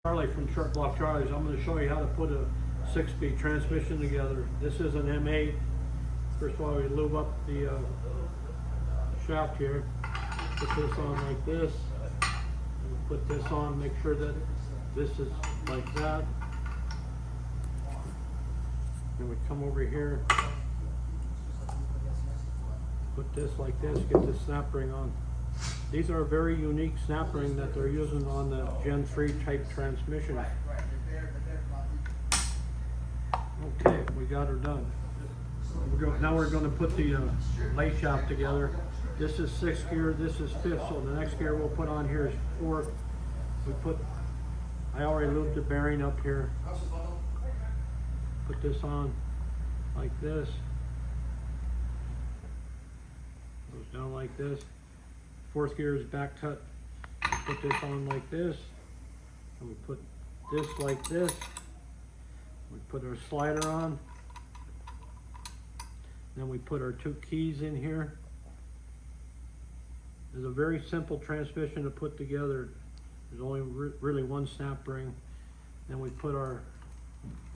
Charlie from Short Block Charlie's. I'm going to show you how to put a 6-speed transmission together. This is an M8. First of all, we lube up the shaft here. Put this on like this. And we put this on, make sure that this is like that. Then we come over here, put this like this, get the snap ring on. These are a very unique snap ring that they're using on the Gen 3 type transmission. Okay, we got her done. Now we're going to put the lay shaft together. This is 6th gear, this is 5th, so the next gear we'll put on here is 4th. I already lubed the bearing up here. Put this on like this. Goes down like this. 4th gear is back cut. Put this on like this. And we put this like this. We put our slider on. Then we put our 2 keys in here. It's a very simple transmission to put together. There's only really one snap ring. Then we put our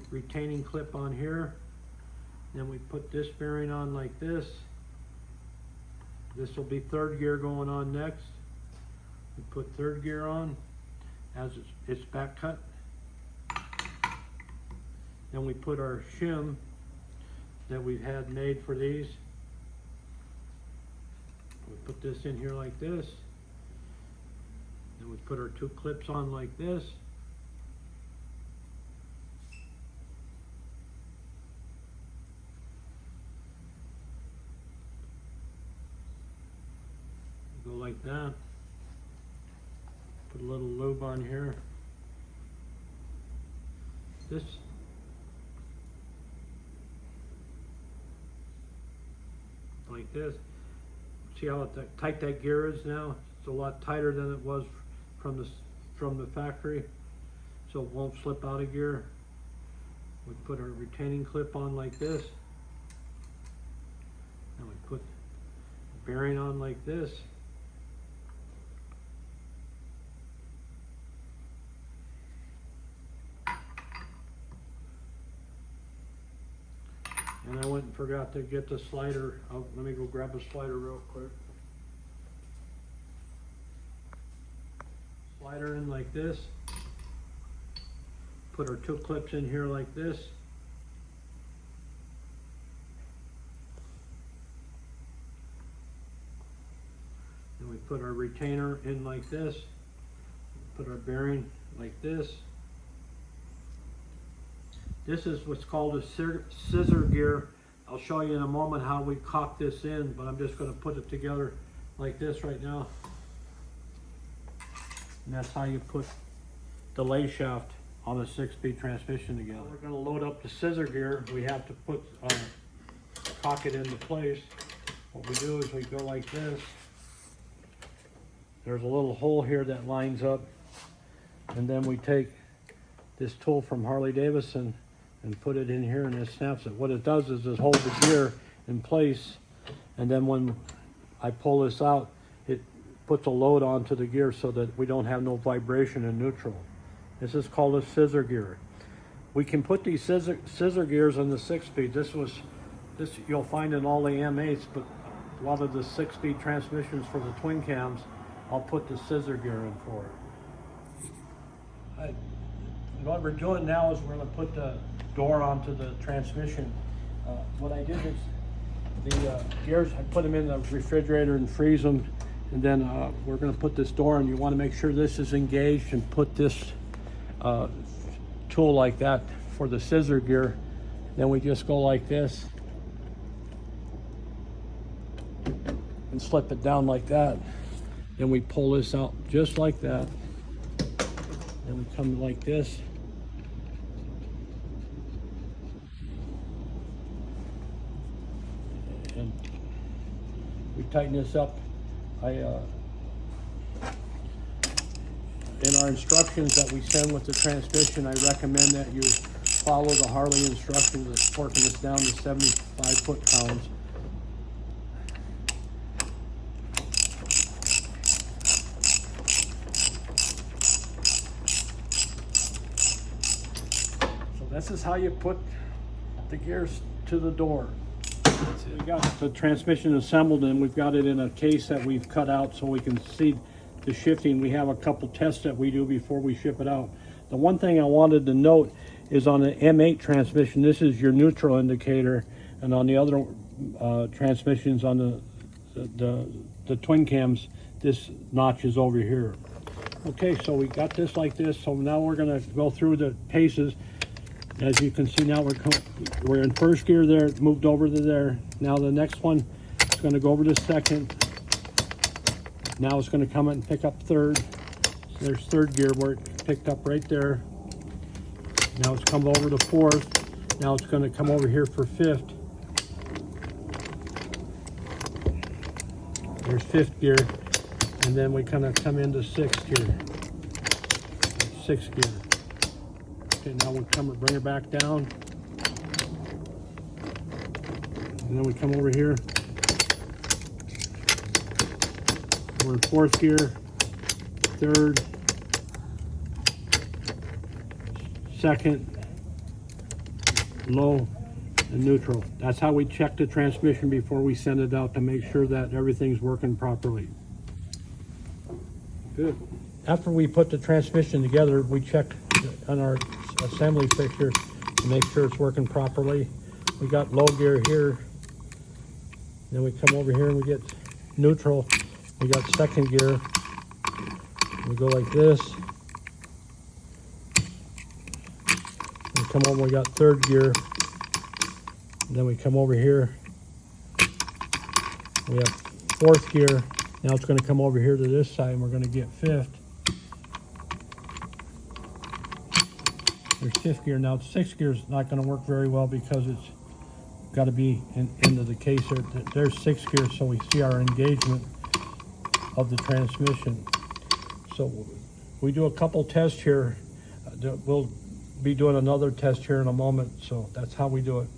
retaining clip on here. Then we put this bearing on like this. This will be 3rd gear going on next. We put 3rd gear on as it's back cut. Then we put our shim that we've had made for these. We put this in here like this. Then we put our 2 clips on like this. Go like that. Put a little lube on here. This like this. See how tight that gear is now? It's a lot tighter than it was from the factory, so it won't slip out of gear. We put our retaining clip on like this, and we put the bearing on like this. And I went and forgot to get the slider out. Let me go grab a slider real quick. Slider in like this. Put our 2 clips in here like this. And we put our retainer in like this. Put our bearing like this. This is what's called a scissor gear. I'll show you in a moment how we cock this in, but I'm just going to put it together like this right now. And that's how you put the lay shaft on a 6-speed transmission together. We're going to load up the scissor gear. We have to put cock it into place. What we do is we go like this. There's a little hole here that lines up, and then we take this tool from Harley Davidson and put it in here, and it snaps it. What it does is it holds the gear in place, and then when I pull this out, it puts a load onto the gear so that we don't have no vibration in neutral. This is called a scissor gear. We can put these scissor gears in the 6-speed. This you'll find in all the M8s, but a lot of the 6-speed transmissions for the twin cams, I'll put the scissor gear in for it. What we're doing now is we're going to put the door onto the transmission. What I did is the gears, I put them in the refrigerator and freeze them, and then we're going to put this door on. You want to make sure this is engaged and put this tool like that for the scissor gear. Then we just go like this and slip it down like that. Then we pull this out just like that. Then we come like this. And we tighten this up. In our instructions that we send with the transmission, I recommend that you follow the Harley instructions that's torquing this down to 75 foot-pounds. This is how you put the gears to the door. That's it. We got the transmission assembled and we've got it in a case that we've cut out so we can see the shifting. We have a couple tests that we do before we ship it out. The one thing I wanted to note is on the M8 transmission, this is your neutral indicator, and on the other transmissions on the twin cams, this notch is over here. Okay, so we got this like this, so now we're gonna go through the paces. As you can see now, we're in first gear there, it moved over to there. Now the next one is gonna go over to second. Now it's gonna come in and pick up third. So there's third gear where it picked up right there. Now it's come over to fourth. Now it's gonna come over here for fifth. There's fifth gear. And then we kind of come into sixth gear. Sixth gear. Okay, now we bring it back down. And then we come over here. We're in fourth gear, third, second, low, and neutral. That's how we check the transmission before we send it out to make sure that everything's working properly. Good. After we put the transmission together, we check on our assembly fixture to make sure it's working properly. We got low gear here. Then we come over here and we get neutral. We got second gear. We go like this. We come over, we got third gear. Then we come over here. We have fourth gear. Now it's going to come over here to this side and we're going to get fifth. There's fifth gear. Now sixth gear is not going to work very well because it's got to be into the case. There's sixth gear, so we see our engagement of the transmission. So we do a couple tests here. We'll be doing another test here in a moment, so that's how we do it.